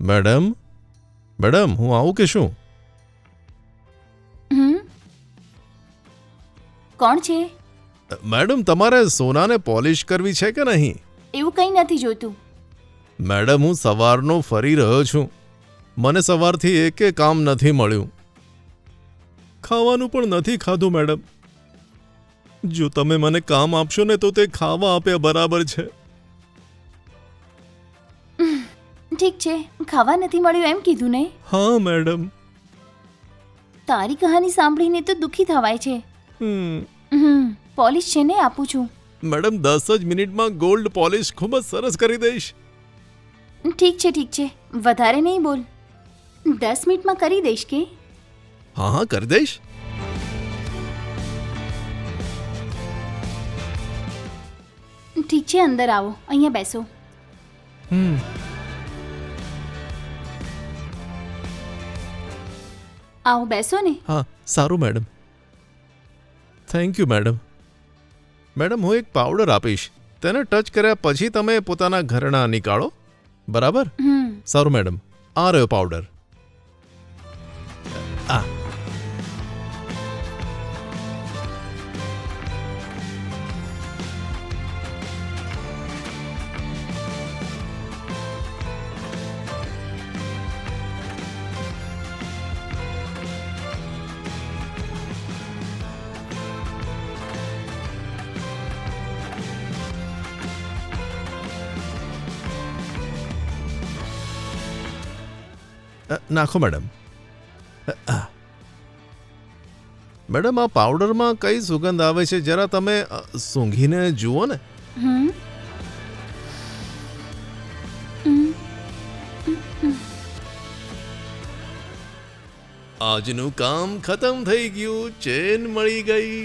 Madam madam હું આવું કે શું? હમ કોણ છે? મેડમ તમારે સોનાને પોલિશ કરવી છે કે નહીં? એવું કંઈ નથી જોતું. મેડમ હું સવારનો ફરી રહ્યો છું. મને સવારથી એકે કામ નથી મળ્યું. ખાવાનું પણ નથી ખાધું મેડમ. જો તમે મને કામ આપશો ને તો તે ખાવા આપ્યા બરાબર છે. ઠીક છે, ખાવા નથી મળ્યું એમ કીધું ને. હા મેડમ. તારી કહાની સાંભળીને તો દુઃખી થવાય છે. પોલિશ છે ને, આપું છું. મેડમ 10 જ મિનિટમાં ગોલ્ડ પોલિશ ખૂબ જ સરસ કરી દઈશ. ઠીક છે, વધારે નહીં બોલ. 10 મિનિટમાં કરી દઈશ કે? હા કરી દઈશ. ઠીક છે, અંદર આવો, અહીંયા બેસો. આવો બેસો ને. હા સારું madam. Thank you madam. Madam હું એક પાવડર આપીશ, તેને ટચ કર્યા પછી તમે પોતાના ઘરેણાં નીકાળો, બરાબર? સારું મેડમ, આ રહ્યો પાવડર. આ નાખો મેડમ. મેડમ આ પાવડરમાં કઈ સુગંધ આવે છે, જરા તમે સૂંઘીને જુઓ ને. આજનું કામ ખતમ થઈ ગયું, ચેન મળી ગઈ.